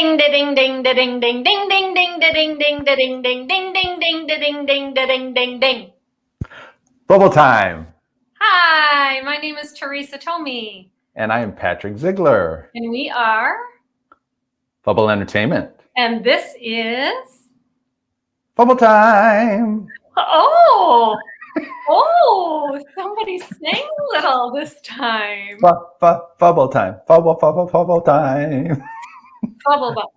ding ding ding ding ding ding ding ding ding ding ding ding ding ding ding ding ding ding ding ding. Bubble time. Hi, my name is Teresa Tomey. And I am Patrick Ziegler. And we are Fubble Entertainment. And this is Bubble time. Oh, somebody sang a little this time. Fubble time. Fubble time. Fubble.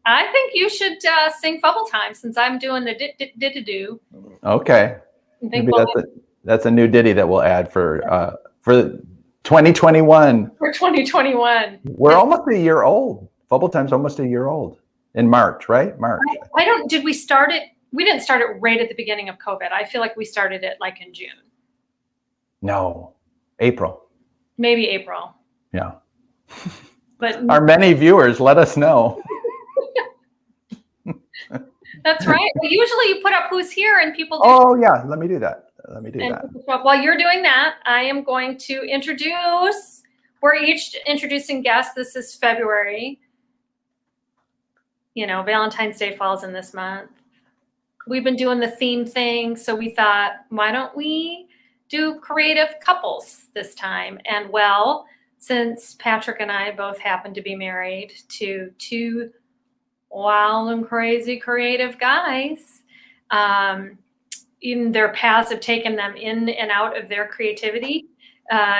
I think you should sing Fubble time since I'm doing the do. Okay. Maybe that's a new ditty that we'll add for 2021. For 2021. We're almost a year old. Fubble time's almost a year old. In March, right? March. Did we start it? We didn't start it right at the beginning of COVID. I feel like we started it like in June. No, April. Maybe April. Yeah. But our many viewers, let us know. That's right. Well, usually you put up who's here and people do. Oh, yeah. Let me do that. While you're doing that, I am going to introduce, we're each introducing guests. This is February. You know, Valentine's Day falls in this month. We've been doing the theme thing, so we thought, why don't we do creative couples this time? And well, since Patrick and I both happen to be married to two wild and crazy creative guys, in their paths have taken them in and out of their creativity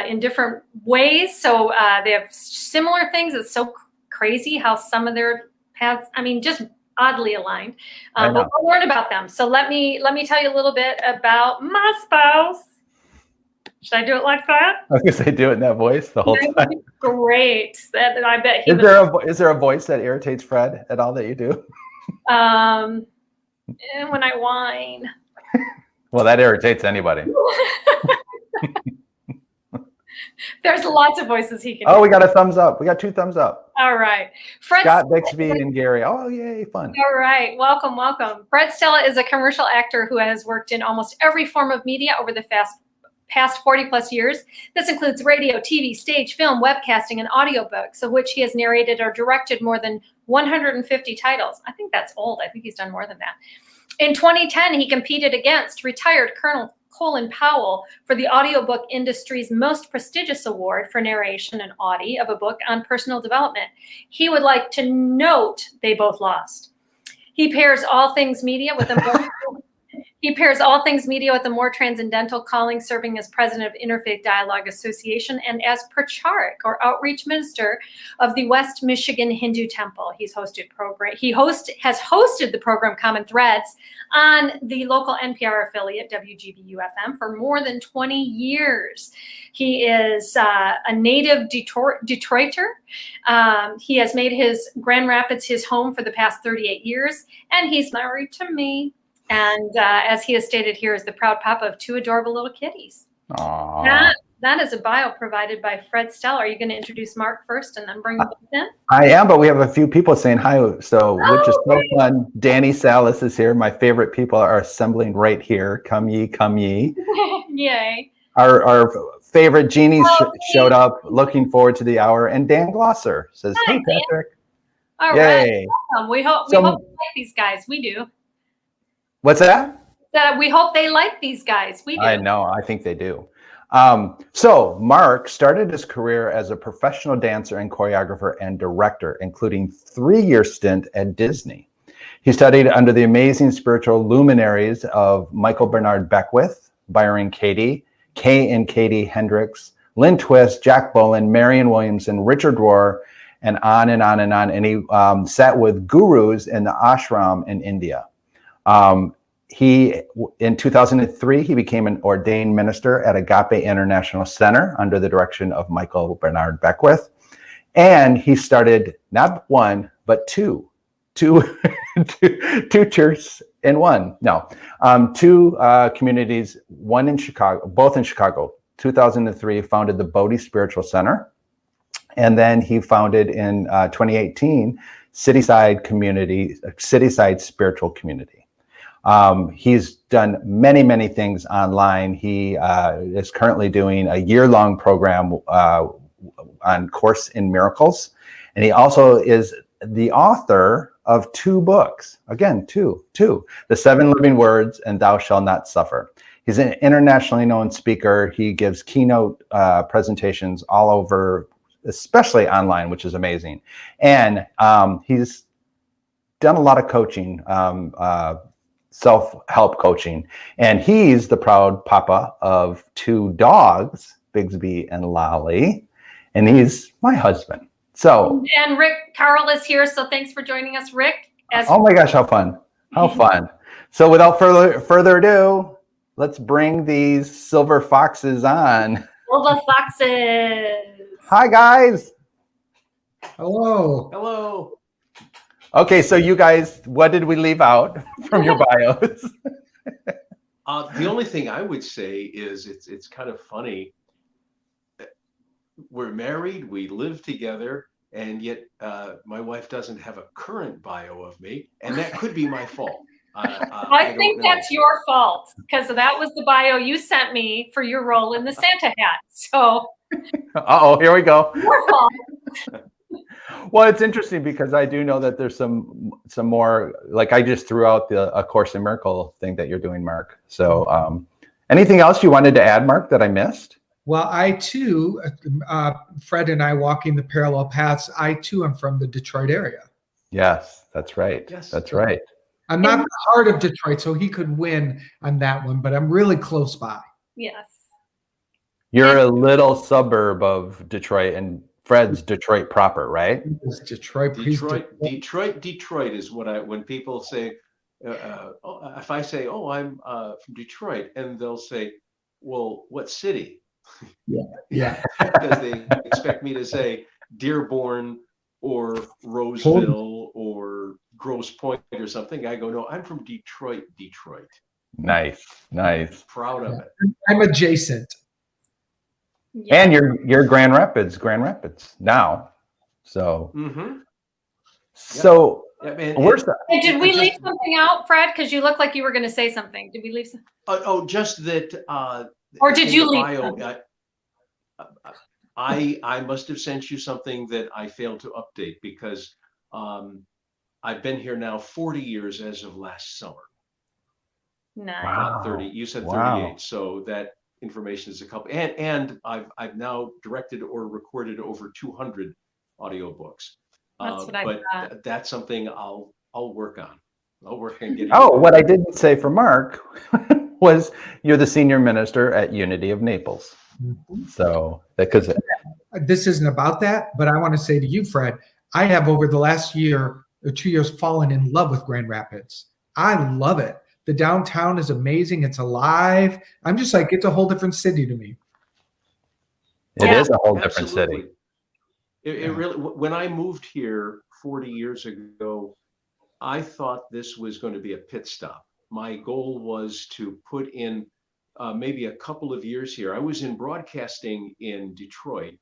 in different ways. So they have similar things. It's so crazy how some of their paths, just oddly aligned. But we'll learn about them. So let me tell you a little bit about my spouse. Should I do it like that? I was gonna say, do it in that voice the whole time. Great. I bet he is there a voice that irritates Fred at all that you do? When I whine. Well, that irritates anybody. There's lots of voices he can do. Oh, we got a thumbs up. We got 2 thumbs up. All right. Scott Bixby and Gary. Oh, yay, fun. All right. Welcome. Fred Stella is a commercial actor who has worked in almost every form of media over the past 40 plus years. This includes radio, TV, stage, film, webcasting, and audiobooks, of which he has narrated or directed more than 150 titles. I think that's old. I think he's done more than that. In 2010, he competed against retired Colonel Colin Powell for the audiobook industry's most prestigious award for narration and Audi of a book on personal development. He would like to note they both lost. He pairs all things media with a more transcendental calling, serving as president of Interfaith Dialogue Association and as Pracharak, or outreach minister of the West Michigan Hindu Temple. He has hosted the program Common Threads on the local NPR affiliate WGBU-FM for more than 20 years. He is a native Detroiter. He has made his Grand Rapids his home for the past 38 years, and he's married to me. And as he has stated here, is the proud papa of 2 adorable little kitties. Aww. That is a bio provided by Fred Stella. Are you going to introduce Mark first and then bring him in? I am, but we have a few people saying hi, which is so fun. Danny Salas is here. My favorite people are assembling right here. Come ye, come ye. Yay. Our favorite genies showed up. Looking forward to the hour. And Dan Glosser says, hey, Patrick. All Yay. Right. Welcome. We hope they like these guys. We do. What's that? We hope they like these guys. We do. I know. I think they do. So Mark started his career as a professional dancer and choreographer and director, including 3-year stint at Disney. He studied under the amazing spiritual luminaries of Michael Bernard Beckwith, Byron Katie, Kay and Katie Hendricks, Lynn Twist, Jack Boland, Marion Williamson, Richard Rohr, and on and on and on. And he sat with gurus in the ashram in India. In 2003, he became an ordained minister at Agape International Center under the direction of Michael Bernard Beckwith. And he started not 1, but 2 churches in one. No, 2 communities, one in Chicago, both in Chicago. 2003, founded the Bodhi Spiritual Center. And then he founded in 2018, Cityside Spiritual Community. He's done many things online. He is currently doing a year-long program on Course in Miracles. And he also is the author of 2 books. Again, two. The 7 Living Words and Thou Shalt Not Suffer. He's an internationally known speaker. He gives keynote presentations all over, especially online, which is amazing. And he's done a lot of coaching, self-help coaching. And he's the proud papa of 2 dogs, Bigsby and Lolly. And he's my husband. So, and Rick Carl is here, so thanks for joining us, Rick. Oh my gosh, how fun. How fun. So without further ado, let's bring these silver foxes on. Silver foxes. Hi, guys. Hello. Hello. Okay, so you guys, what did we leave out from your bios? The only thing I would say is it's kind of funny. We're married, we live together, and yet my wife doesn't have a current bio of me, and that could be my fault. I think that's your fault, because that was the bio you sent me for your role in the Santa hat. So, Uh-oh, here we go. Your fault. Well, it's interesting because I do know that there's some more, like I just threw out the A Course in Miracle thing that you're doing, Mark. So anything else you wanted to add, Mark, that I missed? Well, I too, Fred and I walking the parallel paths, I too am from the Detroit area. Yes, that's right. Yes. That's right. I'm not the heart of Detroit, so he could win on that one, but I'm really close by. Yes. You're a little suburb of Detroit, and Fred's Detroit proper, right? It's Detroit. Detroit is what when people say, if I say, oh, I'm from Detroit, and they'll say, well, what city? Yeah. Because they expect me to say Dearborn or Roseville or Grosse Pointe or something. I go, no, I'm from Detroit. Nice. Proud of it. I'm adjacent. Yeah. And you're Grand Rapids now. So, so where's that? Hey, did we leave something out, Fred? Because you look like you were going to say something. Did we leave something? Just that. Or did you leave bio, something? I must have sent you something that I failed to update because I've been here now 40 years as of last summer. Nice. Wow. 30. You said 38, Wow. so that information is a couple. And I've now directed or recorded over 200 audiobooks. That's what I but thought. that's something I'll work on. I'll work on getting. Oh, what I didn't say for Mark was you're the senior minister at Unity of Naples. So because This isn't about that, but I want to say to you, Fred, I have over the last year or 2 years fallen in love with Grand Rapids. I love it. The downtown is amazing. It's alive. I'm just like, it's a whole different city to me. it is a whole different Absolutely. city. It really, when I moved here 40 years ago, I thought this was going to be a pit stop. My goal was to put in maybe a couple of years here. I was in broadcasting in Detroit,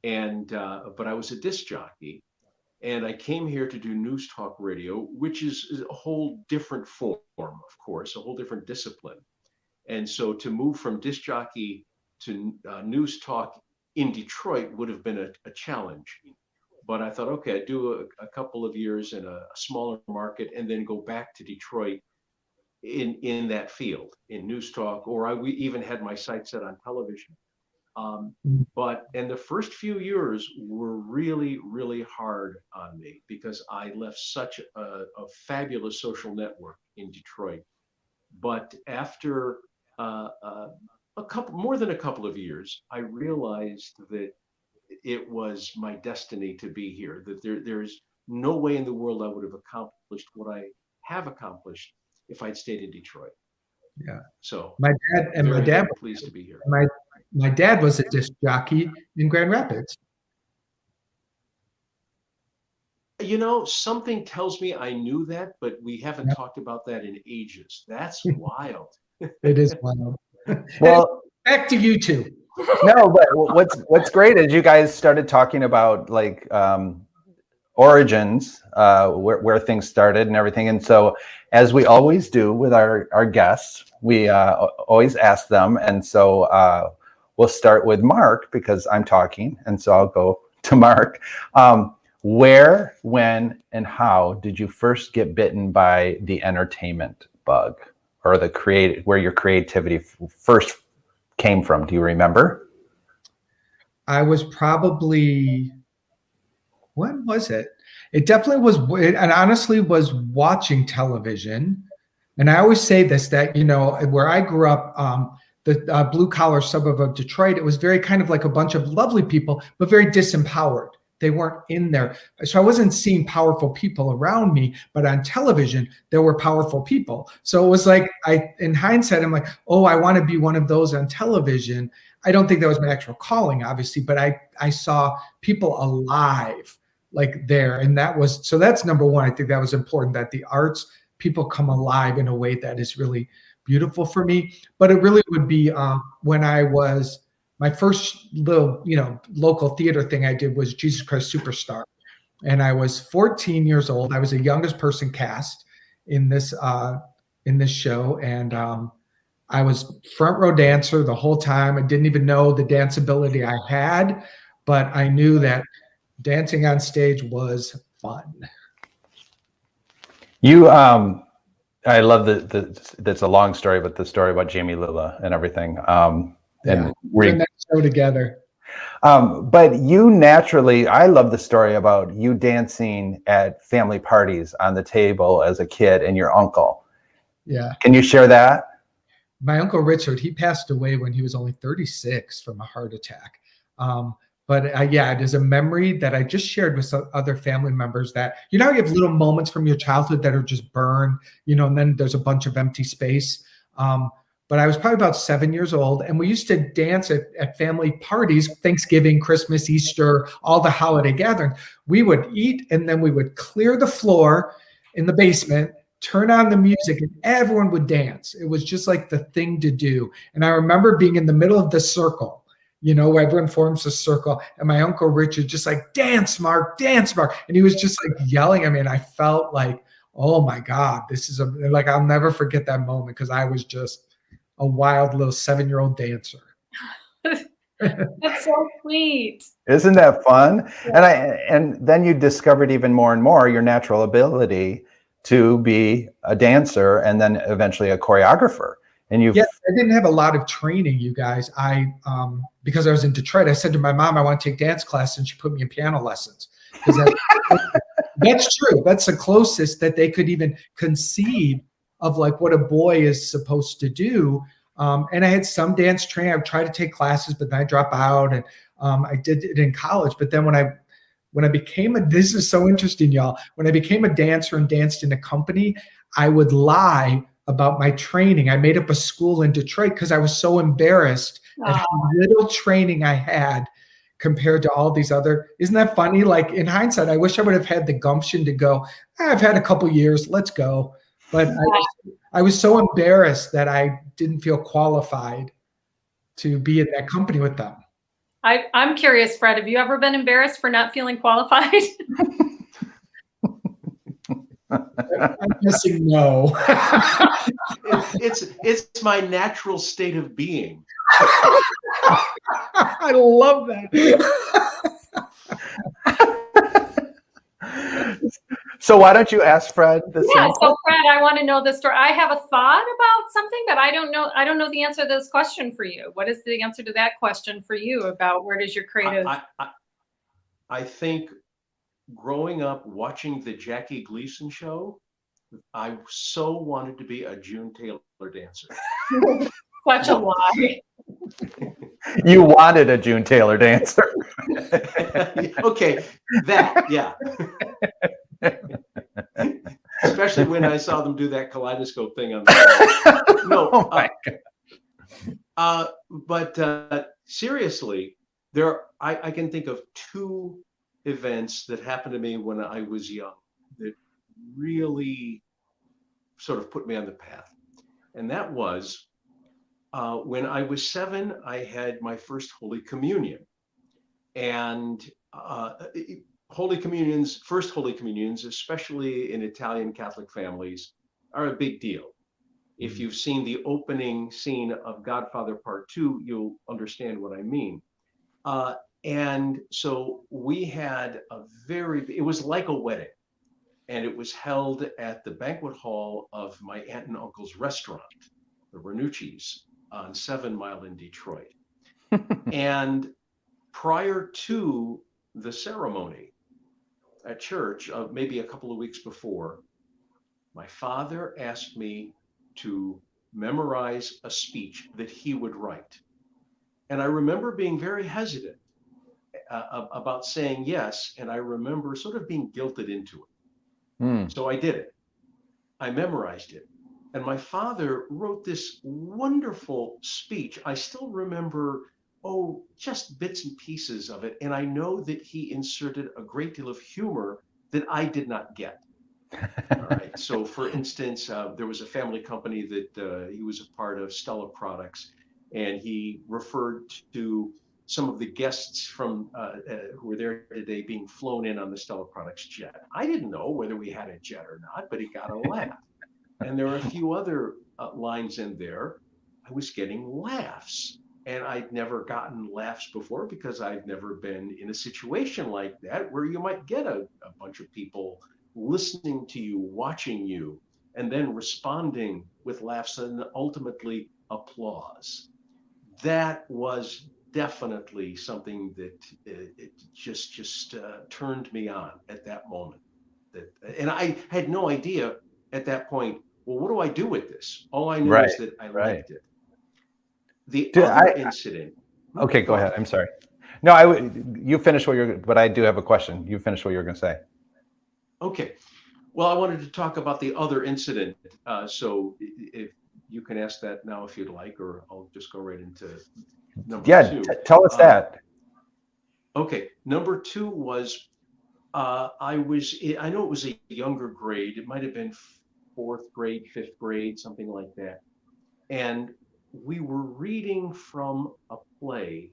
and but I was a disc jockey, and I came here to do news talk radio, which is a whole different form, of course, a whole different discipline. And so to move from disc jockey to news talk in Detroit would have been a challenge. But I thought, okay, I'd do a couple of years in a smaller market and then go back to Detroit in that field, in news talk, or we even had my sights set on television. But the first few years were really, really hard on me because I left such a fabulous social network in Detroit. But after more than a couple of years, I realized that it was my destiny to be here, that there's no way in the world I would have accomplished what I have accomplished if I'd stayed in Detroit. Yeah. So My dad was pleased to be here. My dad was a disc jockey in Grand Rapids. You know, something tells me I knew that, but we haven't talked about that in ages. That's wild. It is wild. Well, Back to you two. no, but what's great is you guys started talking about like origins, where things started and everything. And so, as we always do with our guests, we always ask them. And so we'll start with Mark because I'm talking, and so I'll go to Mark. Where, when, and how did you first get bitten by the entertainment bug, or where your creativity first came from? Do you remember? I was probably, when was it? It definitely was, and honestly was watching television. And I always say this, that, where I grew up, the blue collar suburb of Detroit, it was very kind of like a bunch of lovely people, but very disempowered. They weren't in there. So I wasn't seeing powerful people around me, but on television, there were powerful people. So it was like, in hindsight, I'm like, oh, I want to be one of those on television. I don't think that was my actual calling, obviously, but I saw people alive like there. And that's number one. I think that was important, that the arts, people come alive in a way that is really beautiful for me. But it really would be when I was, my first little, local theater thing I did was Jesus Christ Superstar. And I was 14 years old. I was the youngest person cast in this show. And I was front row dancer the whole time. I didn't even know the dance ability I had, but I knew that dancing on stage was fun. I love that's a long story, but the story about Jamie Lilla and everything. And we're in that show together. But you naturally, I love the story about you dancing at family parties on the table as a kid and your uncle. Yeah. Can you share that? My uncle Richard, he passed away when he was only 36 from a heart attack. But it is a memory that I just shared with some other family members, that, you have little moments from your childhood that are just burned, and then there's a bunch of empty space. But I was probably about 7 years old, and we used to dance at family parties, Thanksgiving, Christmas, Easter, all the holiday gatherings. We would eat, and then we would clear the floor in the basement, turn on the music, and everyone would dance. It was just like the thing to do. And I remember being in the middle of the circle, where everyone forms a circle, and my uncle Richard just like, dance, Mark, dance, Mark. And he was just like yelling at me, and I felt like, oh my God, this is I'll never forget that moment, because I was just a wild little 7-year-old dancer. That's so sweet. Isn't that fun? Yeah. And then you discovered even more and more your natural ability to be a dancer, and then eventually a choreographer. And I didn't have a lot of training, you guys. Because I was in Detroit, I said to my mom, I want to take dance class, and she put me in piano lessons. That's true. That's the closest that they could even conceive of like what a boy is supposed to do. And I had some dance training. I would try to take classes, but then I drop out. And I did it in college. But then when I became this is so interesting, y'all. When I became a dancer and danced in a company, I would lie about my training. I made up a school in Detroit because I was so embarrassed at how little training I had compared to all these other. Isn't that funny? Like, in hindsight, I wish I would have had the gumption to go, I've had a couple years, let's go. But I was so embarrassed that I didn't feel qualified to be in that company with them. I'm curious, Fred, have you ever been embarrassed for not feeling qualified? I'm guessing no. It's my natural state of being. I love that. So why don't you ask Fred the same question? So Fred, I want to know the story. I have a thought about something, but I don't know the answer to this question for you. What is the answer to that question for you about where does your creative? I think growing up watching the Jackie Gleason show, I so wanted to be a June Taylor dancer. Such a lie. You wanted a June Taylor dancer. Okay, that, yeah. Especially when I saw them do that kaleidoscope thing on the no. Oh my God. But seriously, I can think of two events that happened to me when I was young that really sort of put me on the path. And that was when I was 7, I had my first Holy Communion. And first Holy Communions, especially in Italian Catholic families, are a big deal. If you've seen the opening scene of Godfather Part 2, you'll understand what I mean. And so we had it was like a wedding, and it was held at the banquet hall of my aunt and uncle's restaurant, the Ranucci's, on 7 Mile in Detroit. And prior to the ceremony at church, maybe a couple of weeks before, my father asked me to memorize a speech that he would write. And I remember being very hesitant about saying yes. And I remember sort of being guilted into it. So I did it. I memorized it. And my father wrote this wonderful speech. I still remember, just bits and pieces of it. And I know that he inserted a great deal of humor that I did not get. All right. So for instance, there was a family company that he was a part of, Stella products, and he referred to some of the guests from who were there today being flown in on the Stella products jet. I didn't know whether we had a jet or not, but he got a laugh. And there were a few other lines in there. I was getting laughs, and I'd never gotten laughs before because I've never been in a situation like that where you might get a bunch of people listening to you, watching you, and then responding with laughs and ultimately applause. That was definitely something that it just turned me on at that moment. And I had no idea at that point, well, what do I do with this? All I knew is that I liked it. The other incident. Okay, go ahead. I'm sorry. No, you finish but I do have a question. You finish what you're going to say. Okay. Well, I wanted to talk about the other incident. So if you can ask that now if you'd like, or I'll just go right into number two. Tell us that. Okay. Number 2 was, I know it was a younger grade. It might have been 4th grade, 5th grade, something like that. And we were reading from a play.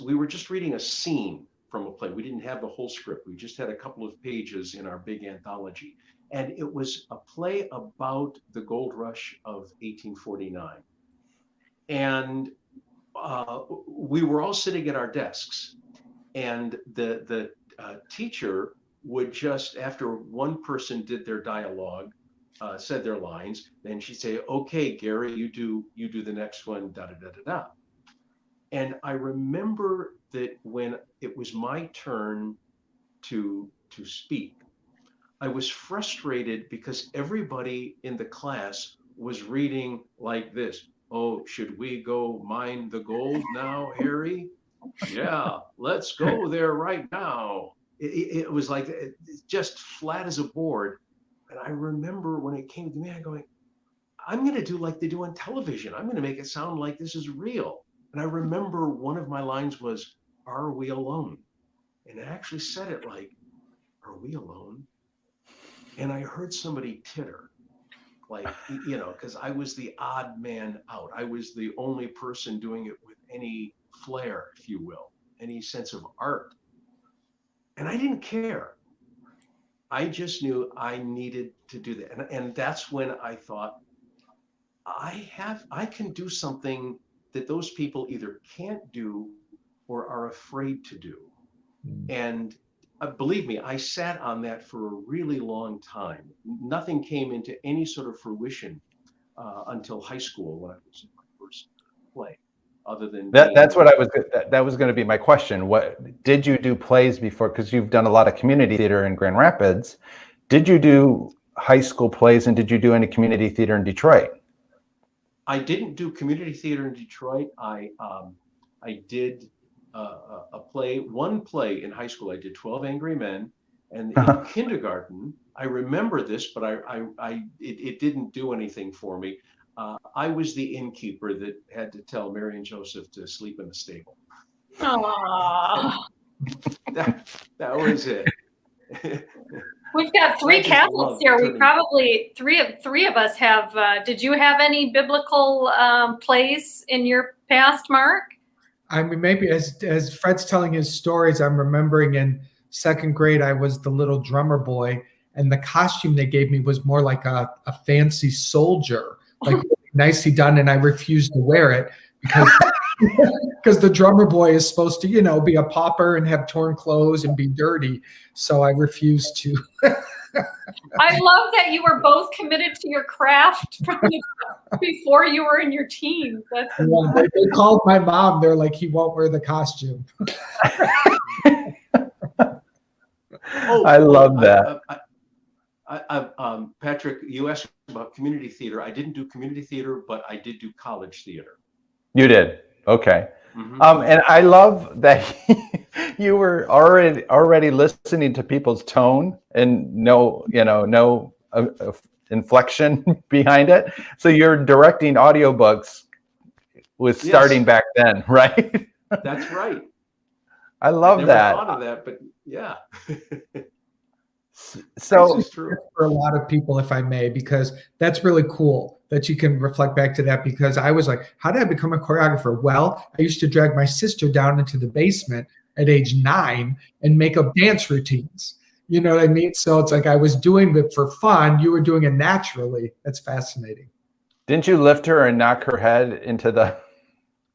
We were just reading a scene from a play. We didn't have the whole script. We just had a couple of pages in our big anthology. And it was a play about the gold rush of 1849. And we were all sitting at our desks. And the teacher would just, after one person did their dialogue, said their lines, then she'd say, okay, Gary, you do the next one, da da da da da. And I remember that when it was my turn to speak, I was frustrated because everybody in the class was reading like this. Oh, should we go mine the gold now, Harry? Yeah, let's go there right now. It was like just flat as a board. And I remember when it came to me, I'm going, I'm going to do like they do on television. I'm going to make it sound like this is real. And I remember one of my lines was, are we alone? And I actually said it like, are we alone? And I heard somebody titter, like, because I was the odd man out. I was the only person doing it with any flair, if you will, any sense of art. And I didn't care. I just knew I needed to do that. And that's when I thought, I can do something that those people either can't do or are afraid to do. And believe me, I sat on that for a really long time. Nothing came into any sort of fruition until high school when I was in my first play. Other than that's what that was going to be my question. What did you do plays before? Because you've done a lot of community theater in Grand Rapids. Did you do high school plays, and did you do any community theater in Detroit? I didn't do community theater in Detroit. I did one play in high school. I did 12 Angry Men, and in kindergarten, I remember this, but it didn't do anything for me. I was the innkeeper that had to tell Mary and Joseph to sleep in the stable. Aww. that was it. We've got 3 Catholics here. We probably three of us have. Did you have any biblical plays in your past, Mark? I mean, maybe as Fred's telling his stories, I'm remembering in 2nd grade, I was the little drummer boy, and the costume they gave me was more like a fancy soldier, like nicely done, and I refused to wear it because because the drummer boy is supposed to, be a pauper and have torn clothes and be dirty. So I refused to. I love that you were both committed to your craft before you were in your teens. That's They called my mom. They're like, he won't wear the costume. I love that. Patrick, you asked about community theater. I didn't do community theater, but I did do college theater. You did. Okay. Mm-hmm. And I love that you were already listening to people's tone and no inflection behind it. So you're directing audiobooks was starting back then, right? That's right. I love that. I never thought of that, but yeah. So this is true for a lot of people, if I may, because that's really cool that you can reflect back to that, because I was like, how did I become a choreographer? Well, I used to drag my sister down into the basement at age 9 and make up dance routines. You know what I mean? So it's like I was doing it for fun. You were doing it naturally. That's fascinating. Didn't you lift her and knock her head into the...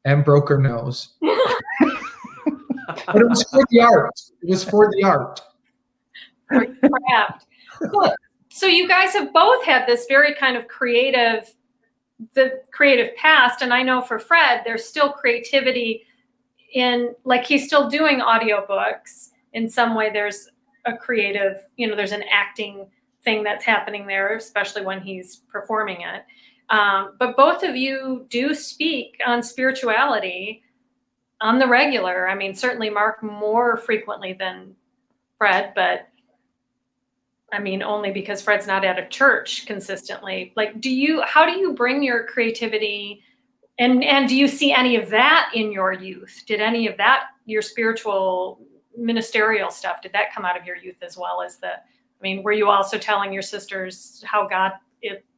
And broke her nose. But it was for the art. It was for the art. For craft. So you guys have both had this very kind of creative past, and I know for Fred, there's still creativity in, like, he's still doing audiobooks. In some way, there's a creative, there's an acting thing that's happening there, especially when he's performing it. But both of you do speak on spirituality on the regular. I mean, certainly Mark more frequently than Fred, but I mean, only because Fred's not at a church consistently. Like, how do you bring your creativity, and do you see any of that in your youth? Did any of that, your spiritual ministerial stuff, did that come out of your youth as well as were you also telling your sisters how God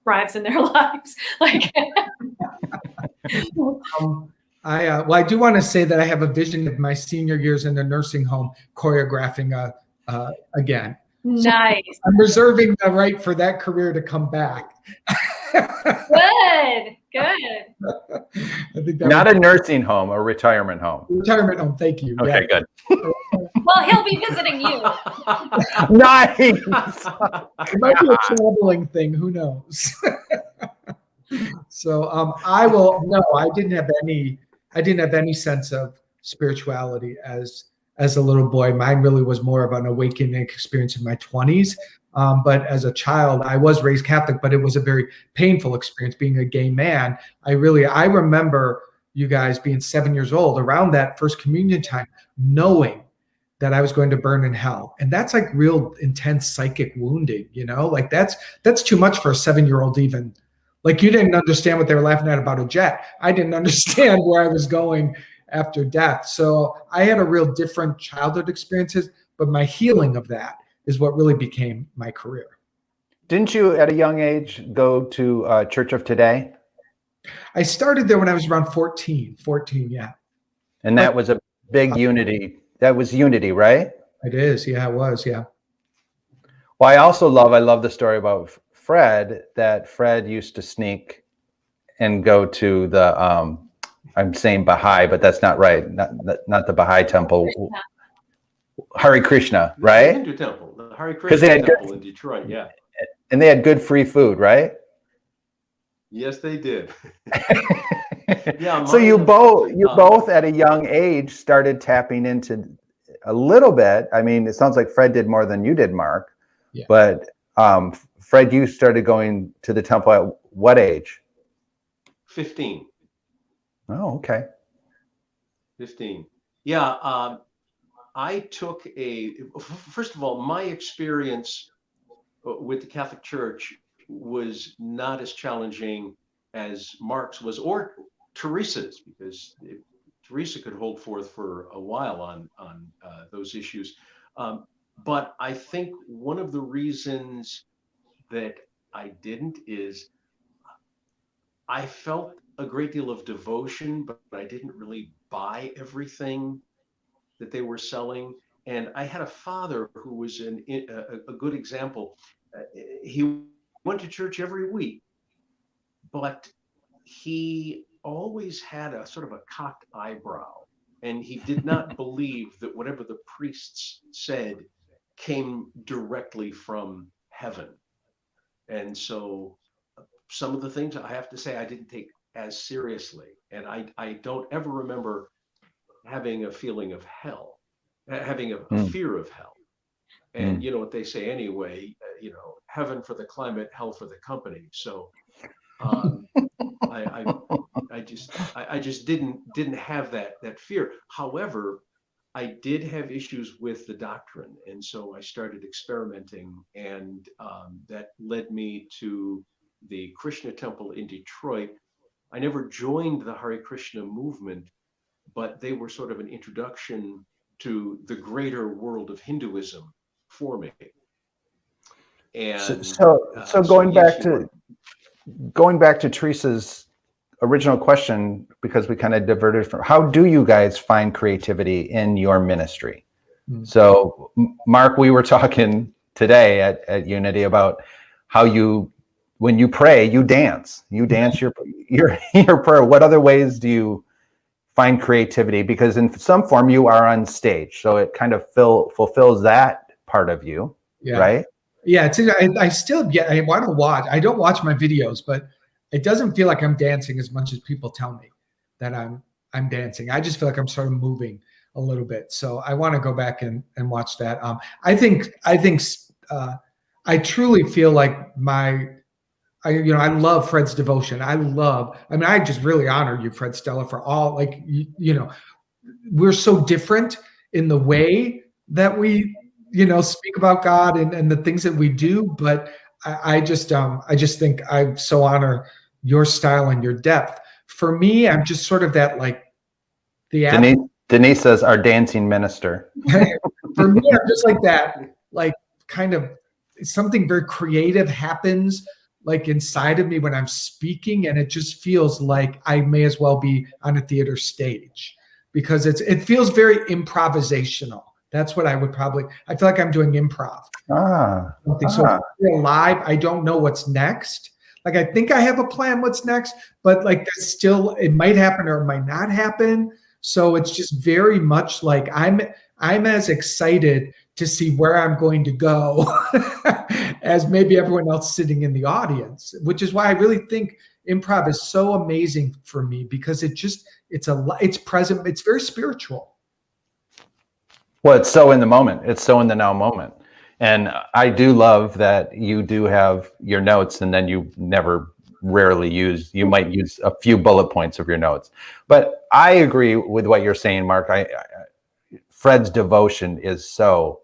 thrives in their lives? Like, I do want to say that I have a vision of my senior years in the nursing home choreographing again. Nice. So I'm reserving the right for that career to come back. Good. I think not a nursing home, a retirement home. Retirement home, thank you. Okay, good. Well, he'll be visiting you. Nice. It might be a traveling thing, who knows? So I didn't have any sense of spirituality as a little boy. Mine really was more of an awakening experience in my 20s. But as a child, I was raised Catholic, but it was a very painful experience being a gay man. I remember you guys being 7 years old around that first communion time, knowing that I was going to burn in hell. And that's like real intense psychic wounding, like that's too much for a 7-year-old even. Like, you didn't understand what they were laughing at about a jet. I didn't understand where I was going after death. So I had a real different childhood experiences, but my healing of that is what really became my career. Didn't you at a young age go to Church of Today? I started there when I was around 14, yeah. And that was a big unity. That was unity, right? It is. Yeah, it was. Yeah. Well, I love the story about Fred, that Fred used to sneak and go to the, I'm saying Baha'i, but that's not right. Not the Baha'i temple. Hare Krishna, right? The Hindu temple, the Hare Krishna temple in Detroit, yeah. And they had good free food, right? Yes, they did. Yeah. So you both at a young age started tapping into a little bit. I mean, it sounds like Fred did more than you did, Mark. Yeah. But Fred, you started going to the temple at what age? 15. Oh, okay. 15. Yeah. I took first of all, my experience with the Catholic Church was not as challenging as Mark's was, or Teresa's, because Teresa could hold forth for a while on those issues. But I think one of the reasons that I didn't is I felt a great deal of devotion, but I didn't really buy everything that they were selling. And I had a father who was a good example. He went to church every week, but he always had a sort of a cocked eyebrow, and he did not believe that whatever the priests said came directly from heaven. And so some of the things, I have to say, I didn't take as seriously. And I don't ever remember having a feeling of hell, having a fear of hell. And you know what they say anyway, heaven for the climate, hell for the company. So I just didn't have that fear. However, I did have issues with the doctrine, and so I started experimenting, and that led me to the Krishna Temple in Detroit. I never joined the Hare Krishna movement, but they were sort of an introduction to the greater world of Hinduism for me. And so going back to Teresa's original question, because we kind of diverted from, how do you guys find creativity in your ministry? So Mark, we were talking today at Unity about how when you pray, you dance your prayer. What other ways do you find creativity? Because in some form you are on stage, so it kind of fulfills that part of you, right? Yeah, I still I want to watch. I don't watch my videos, but it doesn't feel like I'm dancing as much as people tell me that I'm dancing. I just feel like I'm sort of moving a little bit. So I want to go back and watch that. I think I truly feel like I love Fred's devotion. I just really honor you, Fred Stella, for all, like, we're so different in the way that we, speak about God and the things that we do. But I just think I so honor your style and your depth. For me, I'm just sort of that, like, Denise says our dancing minister. For me, I'm just like that, like, kind of something very creative happens, like, inside of me when I'm speaking, and it just feels like I may as well be on a theater stage, because it feels very improvisational. That's what I feel like I'm doing improv. So if we're live, I don't know what's next. Like, I think I have a plan what's next, but like, that's still, it might happen or it might not happen. So it's just very much like I'm as excited to see where I'm going to go as maybe everyone else sitting in the audience, which is why I really think improv is so amazing for me, because it's present. It's very spiritual. Well, it's so in the moment. It's so in the now moment. And I do love that you do have your notes, and then you you might use a few bullet points of your notes. But I agree with what you're saying, Mark. Fred's devotion is so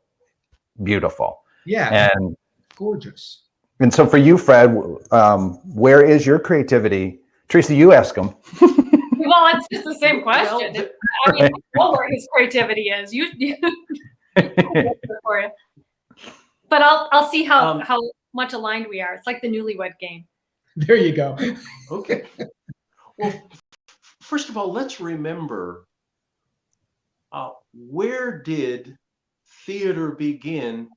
beautiful. Yeah. And gorgeous. And so for you, Fred, where is your creativity? Teresa, you ask him. Well, it's just the same question. I know where his creativity is. You for it. But I'll see how much aligned we are. It's like the newlywed game. There you go. Okay. Well, first of all, let's remember, where did theater begin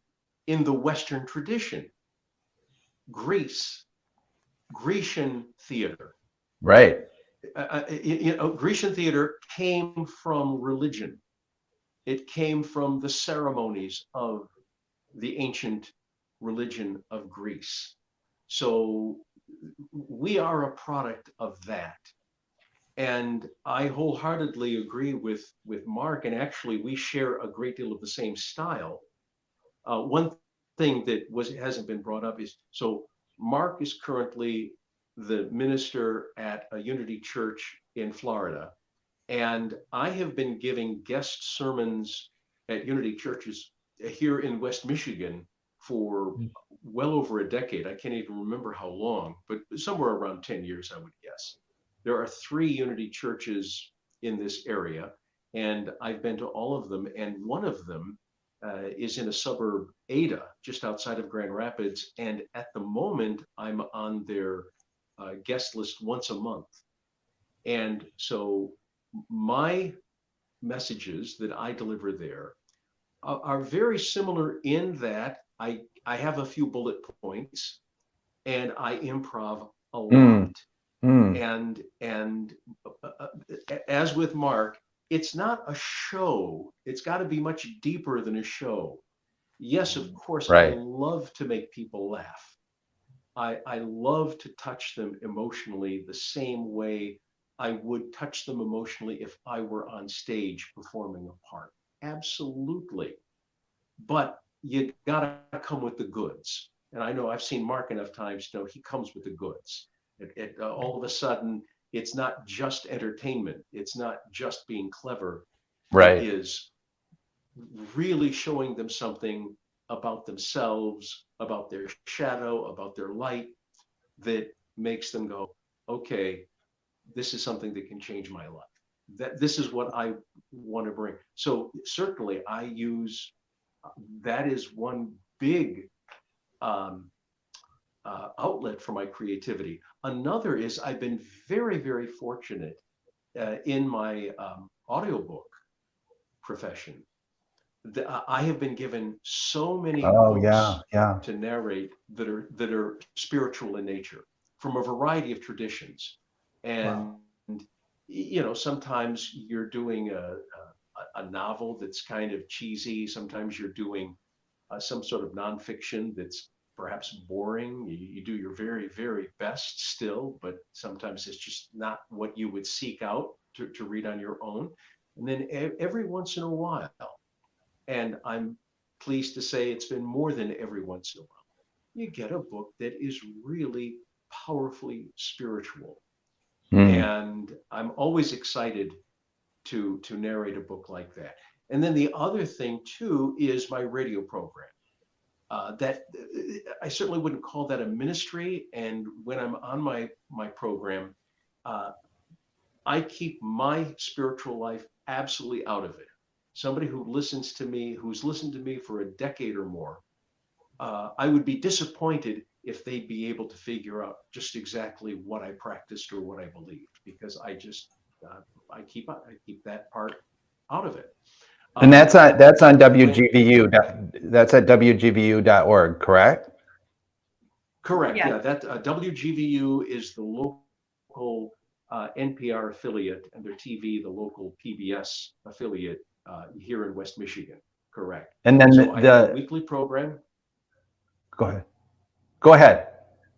in the Western tradition? Greece, Grecian theater. Right. Grecian theater came from religion. It came from the ceremonies of the ancient religion of Greece. So we are a product of that. And I wholeheartedly agree with Mark, and actually we share a great deal of the same style. One thing that hasn't been brought up is, so Mark is currently the minister at a Unity church in Florida, and I have been giving guest sermons at Unity churches here in West Michigan for well over a decade. I can't even remember how long, but somewhere around 10 years, I would guess. There are 3 Unity churches in this area, and I've been to all of them, and one of them is in a suburb, Ada, just outside of Grand Rapids, and at the moment, I'm on their guest list once a month. And so my messages that I deliver there are very similar in that I have a few bullet points, and I improv a lot. And as with Mark, it's not a show. It's got to be much deeper than a show. Yes, of course, I Right. love to make people laugh. I love to touch them emotionally the same way I would touch them emotionally if I were on stage performing a part. Absolutely. But you gotta come with the goods. And I know I've seen Mark enough times to know he comes with the goods. All of a sudden, it's not just entertainment. It's not just being clever. It Right. is really showing them something about themselves, about their shadow, about their light, that makes them go, okay, this is something that can change my life. That this is what I want to bring. So certainly I use, that is one big outlet for my creativity. Another is I've been very, very fortunate in my audiobook profession. I have been given so many Oh, yeah. books Yeah. to narrate that are spiritual in nature from a variety of traditions. And sometimes you're doing a novel that's kind of cheesy. Sometimes you're doing some sort of nonfiction that's perhaps boring. You do your very, very best still, but sometimes it's just not what you would seek out to read on your own. And then every once in a while, and I'm pleased to say it's been more than every once in a while, you get a book that is really powerfully spiritual. And I'm always excited to narrate a book like that. And then the other thing too is my radio program. That I certainly wouldn't call that a ministry. And when I'm on my program, I keep my spiritual life absolutely out of it. Somebody who listens to me, who's listened to me for a decade or more, I would be disappointed if they'd be able to figure out just exactly what I practiced or what I believed, because I keep that part out of it. And that's on WGVU. That's at WGVU.org, correct? Correct. Yeah. Yeah, that WGVU is the local NPR affiliate, and their TV, the local PBS affiliate here in West Michigan. Correct. And then So I have a weekly program. Go ahead. Go ahead.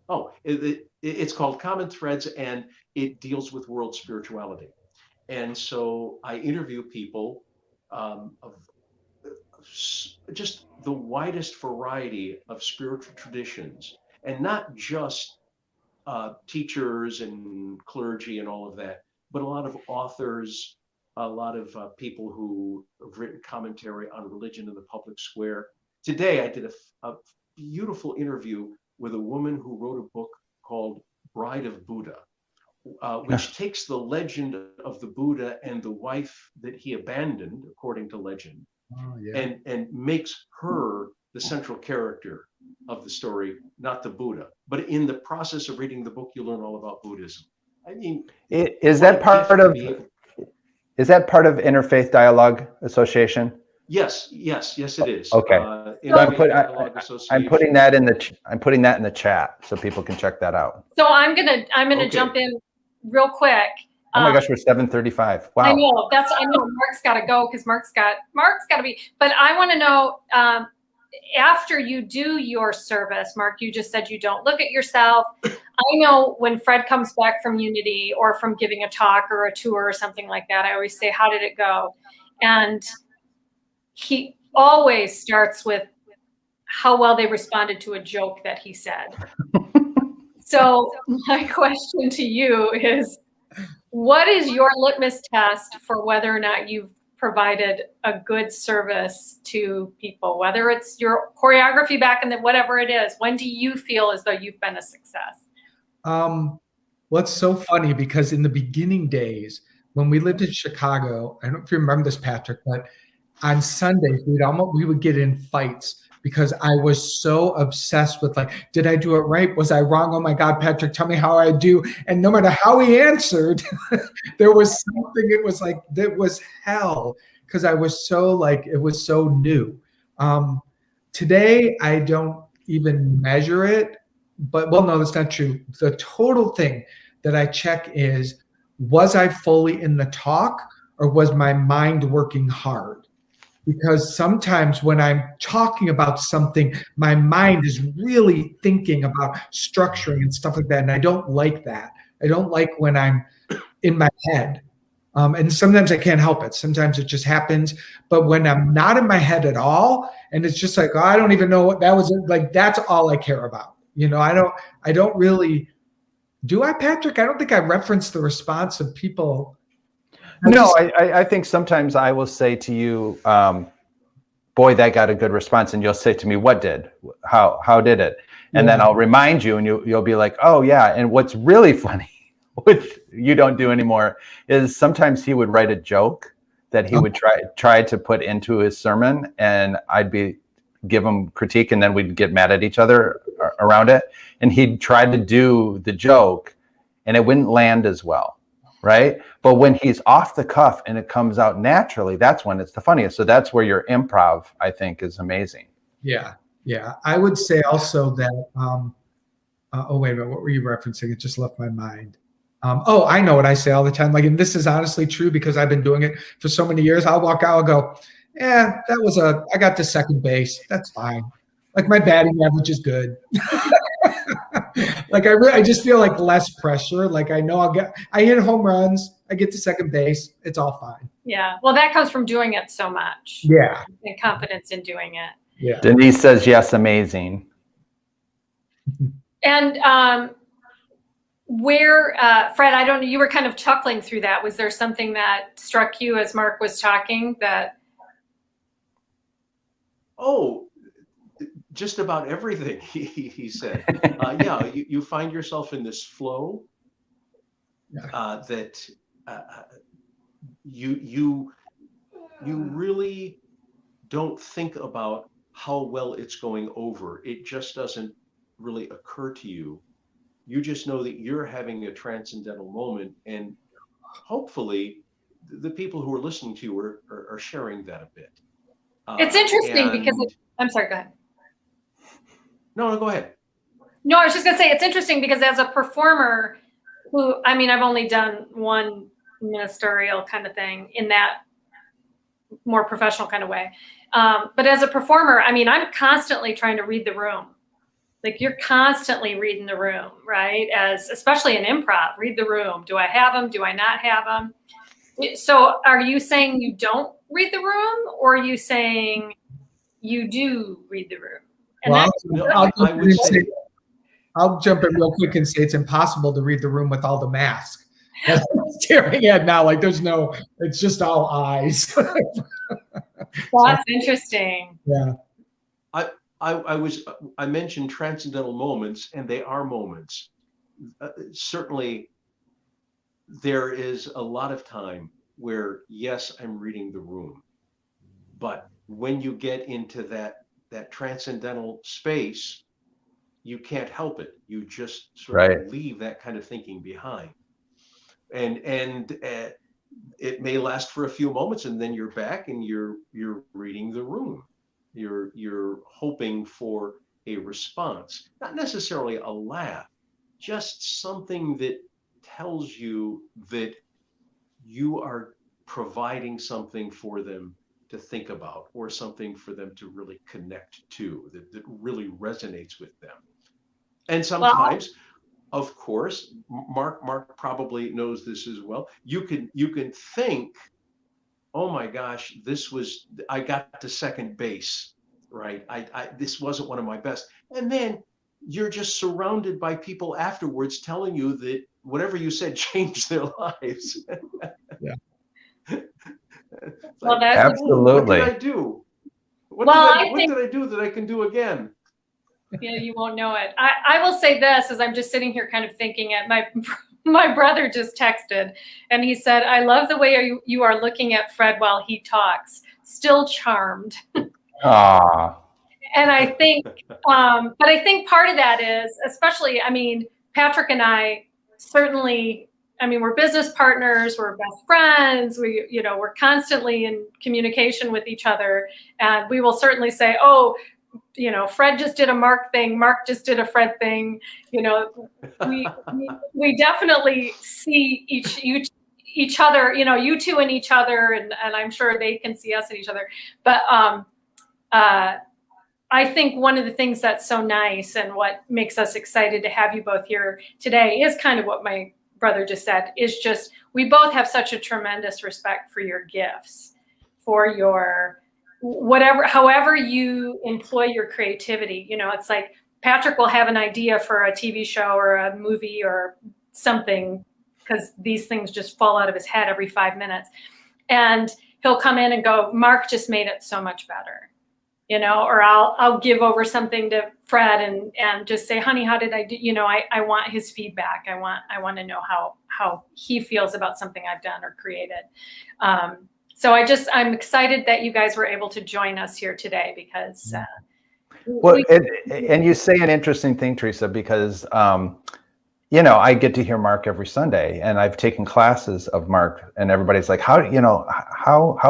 Oh, it's called Common Threads, and it deals with world spirituality. And so I interview people of just the widest variety of spiritual traditions, and not just teachers and clergy and all of that, but a lot of authors, a lot of people who have written commentary on religion in the public square. Today, I did a beautiful interview with a woman who wrote a book called Bride of Buddha, which takes the legend of the Buddha and the wife that he abandoned, according to legend, and makes her the central character of the story, not the Buddha. But in the process of reading the book, you learn all about Buddhism. I mean, is that part of Interfaith Dialogue Association? Yes, it is. Okay. So I'm putting that in the chat so people can check that out. So I'm gonna jump in real quick. Oh my gosh, we're 7:35. Wow. I know Mark's got to go because Mark's got to be. But I want to know, after you do your service, Mark, you just said you don't look at yourself. I know when Fred comes back from Unity or from giving a talk or a tour or something like that, I always say, "How did it go?" And he always starts with how well they responded to a joke that he said. So my question to you is, what is your litmus test for whether or not you've provided a good service to people, whether it's your choreography back in the whatever it is? When do you feel as though you've been a success? Well, it's so funny because in the beginning days, when we lived in Chicago, I don't know if you remember this, Patrick, but on Sundays, we would get in fights because I was so obsessed with, like, did I do it right? Was I wrong? Oh my God, Patrick, tell me how I do. And no matter how he answered, there was something, it was like, that was hell, because I was so, like, it was so new. Today, I don't even measure it, but, well, no, that's not true. The total thing, that I check is, was I fully in the talk or was my mind working hard? Because sometimes when I'm talking about something, my mind is really thinking about structuring and stuff like that. And I don't like that. I don't like when I'm in my head. And sometimes I can't help it. Sometimes it just happens. But when I'm not in my head at all, and it's just like, oh, I don't even know what that was, like, that's all I care about. I don't really, do I, Patrick? I don't think I reference the response of people. I think sometimes I will say to you, boy, that got a good response. And you'll say to me, what did? How did it? And then I'll remind you, and you'll be like, oh, yeah. And what's really funny, which you don't do anymore, is sometimes he would write a joke that he would try to put into his sermon, and I'd give him critique, and then we'd get mad at each other around it. And he'd try to do the joke, and it wouldn't land as well. Right. But when he's off the cuff and it comes out naturally, that's when it's the funniest. So that's where your improv, I think, is amazing. Yeah. Yeah. I would say also that, oh, wait a minute. What were you referencing? It just left my mind. Oh, I know what I say all the time. Like, and this is honestly true because I've been doing it for so many years. I'll walk out and go, yeah, I got to second base. That's fine. Like, my batting average is good. Like, I just feel like less pressure. Like, I know I hit home runs. I get to second base. It's all fine. Yeah. Well, that comes from doing it so much. Yeah. And confidence in doing it. Yeah. Denise says, yes, amazing. And Fred, I don't know, you were kind of chuckling through that. Was there something that struck you as Mark was talking that? Oh, just about everything he said. Yeah, you find yourself in this flow that you really don't think about how well it's going over. It just doesn't really occur to you. You just know that you're having a transcendental moment, and hopefully the people who are listening to you are sharing that a bit. It's interesting because I'm sorry, go ahead. No, go ahead. No, I was just going to say it's interesting because as a performer I've only done one ministerial kind of thing in that more professional kind of way. But as a performer, I'm constantly trying to read the room. Like, you're constantly reading the room, right? Especially in improv, read the room. Do I have them? Do I not have them? So are you saying you don't read the room, or are you saying you do read the room? And I'll jump in real quick and say it's impossible to read the room with all the masks. That's what I'm staring at now. Like, it's just all eyes. That's interesting. Yeah. I mentioned transcendental moments, and they are moments. Certainly, there is a lot of time where, yes, I'm reading the room, but when you get into that transcendental space, you can't help it. You just sort of leave that kind of thinking behind, and it may last for a few moments, and then you're back and you're reading the room. You're hoping for a response, not necessarily a laugh, just something that tells you that you are providing something for them to think about, or something for them to really connect to, that really resonates with them. And sometimes, of course, Mark probably knows this as well. You can think, oh my gosh, I got to second base, right? This wasn't one of my best. And then you're just surrounded by people afterwards telling you that whatever you said changed their lives. Yeah. Well, like, absolutely. What did I do? What did I do that I can do again? Yeah, you won't know it. I will say this as I'm just sitting here kind of thinking at my brother just texted, and he said, I love the way you are looking at Fred while he talks. Still charmed. Ah. And I think, but I think part of that is, especially, Patrick and I certainly, we're business partners, we're best friends, we're constantly in communication with each other. And we will certainly say, oh, Fred just did a Mark thing. Mark just did a Fred thing. We definitely see each other, you two and each other, and I'm sure they can see us and each other. But I think one of the things that's so nice and what makes us excited to have you both here today is kind of what my brother just said, is just we both have such a tremendous respect for your gifts, for your however you employ your creativity. It's like Patrick will have an idea for a TV show or a movie or something, because these things just fall out of his head every 5 minutes. And he'll come in and go, Mark just made it so much better. Or I'll give over something to Fred and just say, honey, how did I do? I want his feedback. I want to know how he feels about something I've done or created. So I'm excited that you guys were able to join us here today, because and you say an interesting thing, Teresa, because I get to hear Mark every Sunday, and I've taken classes of Mark, and everybody's like, how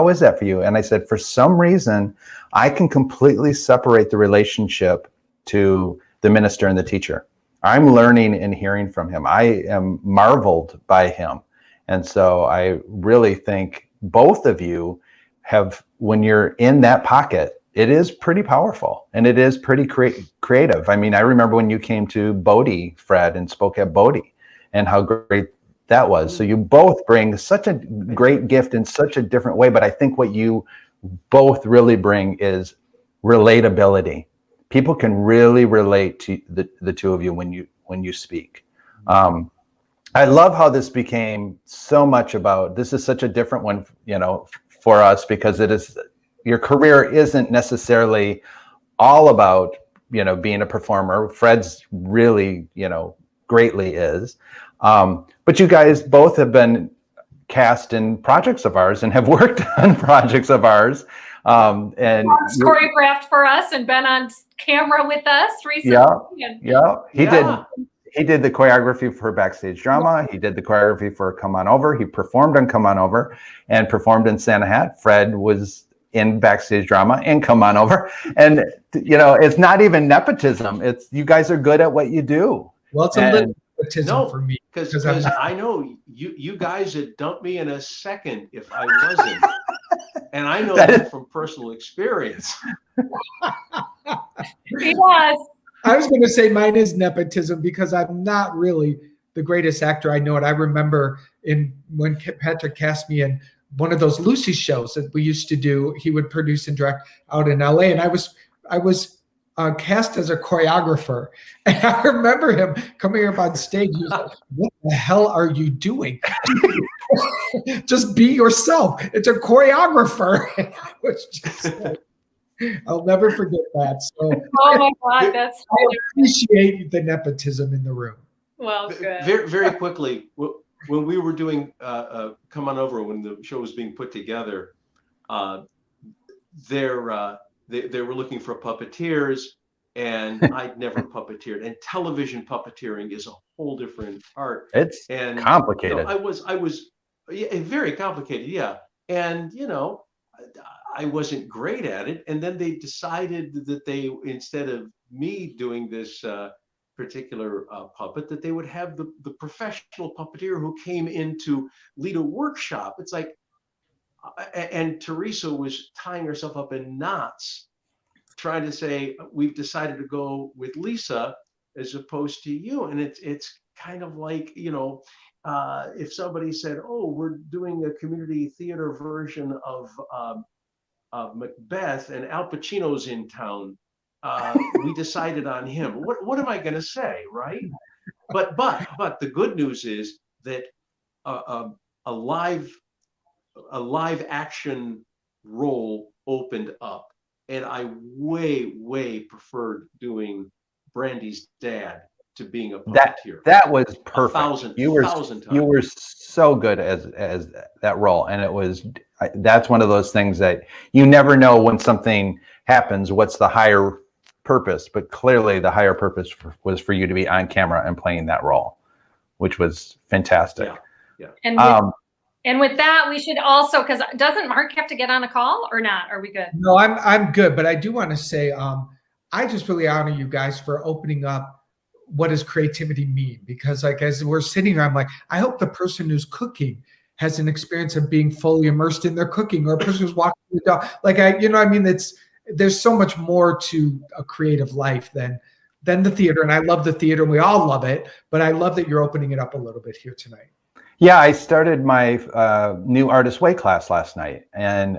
is that for you? And I said, for some reason, I can completely separate the relationship to the minister and the teacher. I'm learning and hearing from him. I am marveled by him. And so I really think both of you have, when you're in that pocket, it is pretty powerful and it is pretty creative. I mean, I remember when you came to Bodie, Fred, and spoke at Bodie, and how great that was. So you both bring such a great gift in such a different way. But I think what you both really bring is relatability. People can really relate to the two of you when you speak. I love how this became so much about, this is such a different one, for us, because it is, your career isn't necessarily all about, being a performer. Fred's really, greatly is. But you guys both have been cast in projects of ours and have worked on projects of ours. And choreographed for us and been on camera with us recently. He did the choreography for Backstage Drama. He did the choreography for Come On Over. He performed on Come On Over and performed in Santa Hat. Fred was in Backstage Drama and Come On Over. And, it's not even nepotism. It's, you guys are good at what you do. Well, it's a little nepotism for me. Because I know you guys would dump me in a second if I wasn't. And I know that from personal experience. He was. I was going to say mine is nepotism, because I'm not really the greatest actor. I know it. I remember when Patrick cast me in one of those Lucy shows that we used to do. He would produce and direct out in LA, and I was cast as a choreographer. And I remember him coming up on stage. He was like, "What the hell are you doing? Just be yourself. It's a choreographer." And I was just like, I'll never forget that. So, oh my God, that's I appreciate the nepotism in the room. Well, good. Very, very quickly, when we were doing Come On Over, when the show was being put together, they were looking for puppeteers, and I'd never puppeteered. And television puppeteering is a whole different art. It's complicated. I was very complicated, yeah. And I wasn't great at it. And then they decided that instead of me doing this particular puppet, that they would have the professional puppeteer who came in to lead a workshop. It's like, and Teresa was tying herself up in knots, trying to say, we've decided to go with Lisa as opposed to you. And it's kind of like, if somebody said, oh, we're doing a community theater version of Macbeth and Al Pacino's in town, we decided on him. What am I going to say, right? But the good news is that a live action role opened up, and I way preferred doing Brandy's dad to being a puppeteer. That was perfect. 1,000 times. You were so good as that role, and that's one of those things that you never know when something happens what's the higher purpose, but clearly the higher purpose was for you to be on camera and playing that role, which was fantastic. Yeah. And with that, we should also, because doesn't Mark have to get on a call or not? Are we good? No, I'm good, but I do want to say I just really honor you guys for opening up what does creativity mean? Because like as we're sitting here, I'm like, I hope the person who's cooking has an experience of being fully immersed in their cooking, or a person who's walking the dog. Like there's so much more to a creative life than the theater. And I love the theater, and we all love it, but I love that you're opening it up a little bit here tonight. Yeah, I started my new Artist Way class last night. And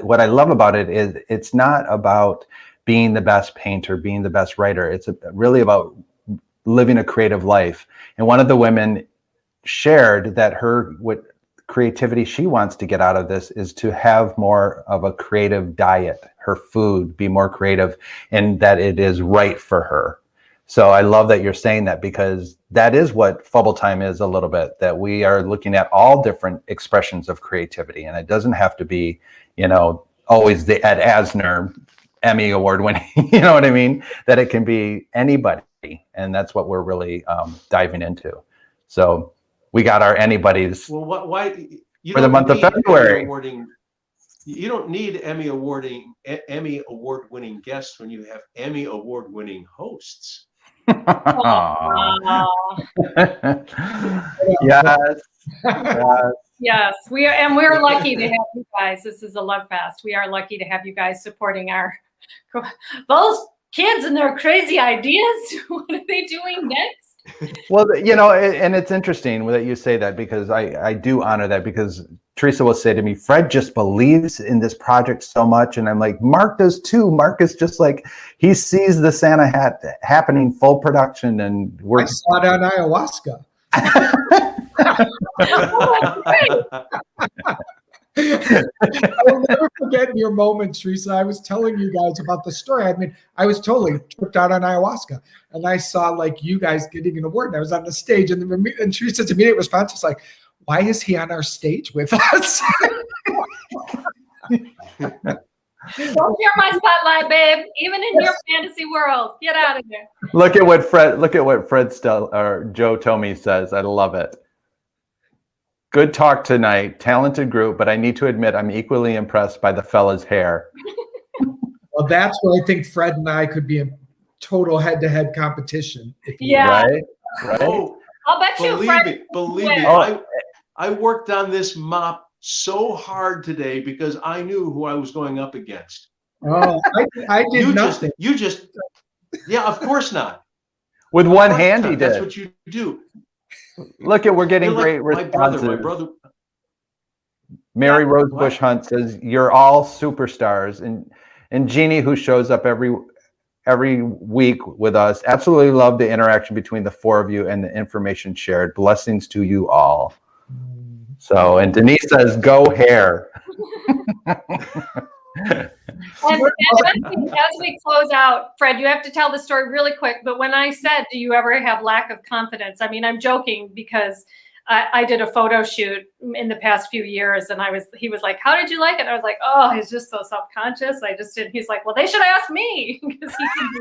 what I love about it is it's not about being the best painter, being the best writer. It's really about living a creative life. And one of the women shared that what creativity she wants to get out of this is to have more of a creative diet, her food, be more creative, and that it is right for her. So I love that you're saying that, because that is what Fubble Time is a little bit, that we are looking at all different expressions of creativity. And it doesn't have to be, always the Ed Asner Emmy Award winning, you know what I mean? That it can be anybody. And that's what we're really diving into. So we got our anybody's why you for the month of February. You don't need Emmy Award winning guests when you have Emmy Award winning hosts. Yes. Yes, we're lucky to have you guys. This is a love fest. We are lucky to have you guys supporting those kids and their crazy ideas. What are they doing next? Well, and it's interesting that you say that, because I do honor that, because Teresa will say to me, Fred just believes in this project so much. And I'm like, Mark does too. Mark is just like, he sees the Santa hat happening full production, and I saw it on ayahuasca. I will never forget your moment, Teresa. I was telling you guys about the story. I mean, I was totally tripped out on ayahuasca, and I saw like you guys getting an award, and I was on the stage, and Teresa's immediate response was like, "Why is he on our stage with us?" Don't share my spotlight, babe. Even in your fantasy world, get out of there. Look at what Fred Stella or Joe Tomey says. I love it. Good talk tonight. Talented group, but I need to admit I'm equally impressed by the fella's hair. Well, that's where I think Fred and I could be in total head-to-head competition. Yeah. Right? Oh, I'll bet you, Fred. Believe me. I worked on this mop so hard today because I knew who I was going up against. Oh, I did nothing. Yeah, of course not. With one hand, he did. That's what you do. Look we're getting great responses. My brother. Mary Rosebush Hunt says, you're all superstars. And Jeannie, who shows up every week with us, absolutely love the interaction between the four of you and the information shared. Blessings to you all. So, and Denise says, go hair. And as we close out, Fred, you have to tell the story really quick. But when I said, do you ever have lack of confidence? I mean, I'm joking, because I did a photo shoot in the past few years, and he was like, how did you like it? And I was like, oh, he's just so self-conscious. I just didn't. He's like, well, they should ask me, because he can be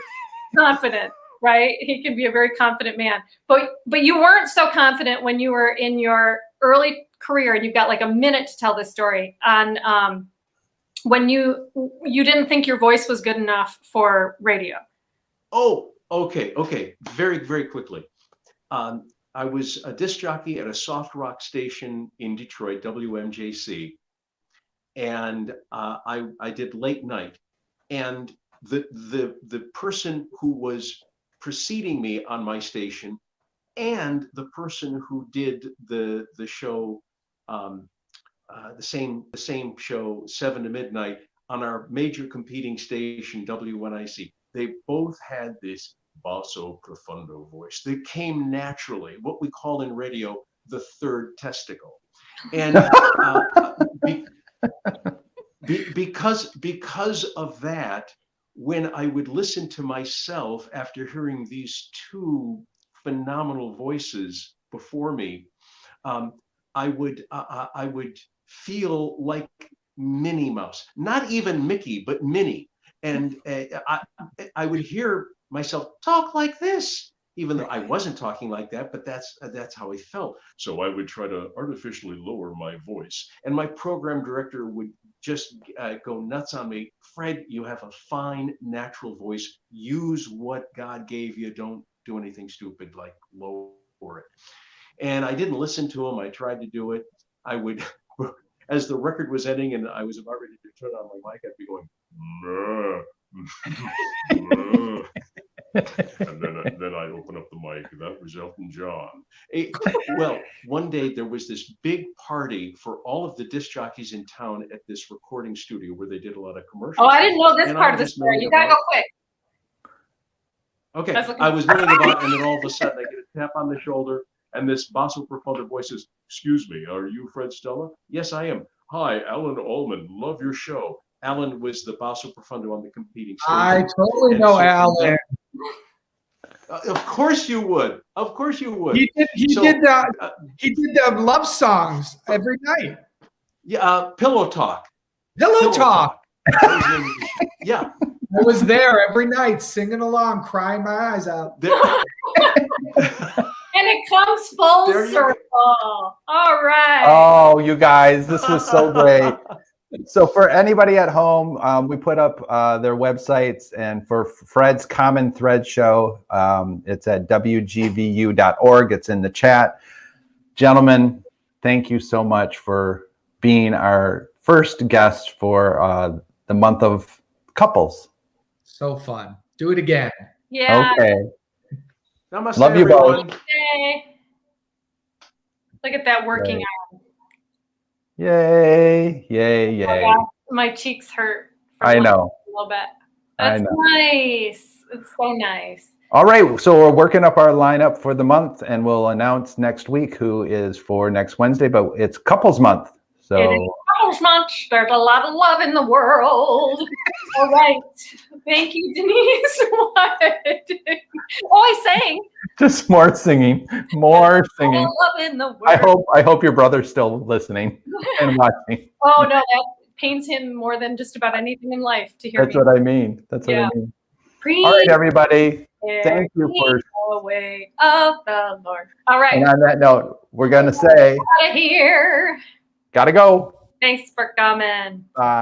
confident, right? He can be a very confident man. But you weren't so confident when you were in your early career, and you've got like a minute to tell this story on when you didn't think your voice was good enough for radio. Oh, okay. Very, very quickly. I was a disc jockey at a soft rock station in Detroit, WMJC, and I did late night. And the person who was preceding me on my station, and the person who did the show, the same show, 7 to midnight, on our major competing station, WNIC. They both had this basso profundo voice that came naturally, what we call in radio the third testicle. And because of that, when I would listen to myself after hearing these two phenomenal voices before me, I would feel like Minnie Mouse, not even Mickey, but Minnie. And I would hear myself talk like this, even though I wasn't talking like that, but that's how I felt. So I would try to artificially lower my voice. And my program director would just go nuts on me. Fred, you have a fine, natural voice. Use what God gave you. Don't do anything stupid like lower it. And I didn't listen to him. I tried to do it. I would, as the record was ending and I was about ready to turn on my mic, I'd be going, and then I'd open up the mic. That was Elton John. Well, one day there was this big party for all of the disc jockeys in town at this recording studio where they did a lot of commercials. Oh, I didn't know this part of the story. You gotta go quick. Okay, I was milling about, and then all of a sudden I get a tap on the shoulder, and this basso profundo voice says, "Excuse me, are you Fred Stella?" "Yes, I am." "Hi, Alan Allman, love your show." Alan was the basso profundo on the competing stage. I totally know Alan. Of course you would. Of course you would. He did the love songs every night. Yeah, Pillow Talk. Pillow Talk. Yeah. I was there every night singing along, crying my eyes out. And it comes full circle. All right. Oh, you guys, this was so great. So for anybody at home, we put up their websites, and for Fred's Common Thread show, it's at wgvu.org. It's in the chat. Gentlemen, thank you so much for being our first guest for the month of couples. So fun. Do it again. Yeah. Okay. Namaste, Love you everyone. both. Yay. Look at that working out. Yay, yay, yay. Oh, yeah. My cheeks hurt. I know. A little bit. I That's know. nice. It's so nice. All right, so we're working up our lineup for the month, and we'll announce next week who is for next Wednesday, but it's couples month. So It is couples month. There's a lot of love in the world. All right. Thank you, Denise. What? Oh, I sang. just more singing, more singing. All love in the world. I hope your brother's still listening and watching. Oh, no, that pains him more than just about anything in life to hear That's me. what I mean. That's what I mean. Preach All right, everybody. there Thank you for. the way of the Lord. All right. And on that note, we're going to say, Out of here. gotta go. Thanks for coming. Bye.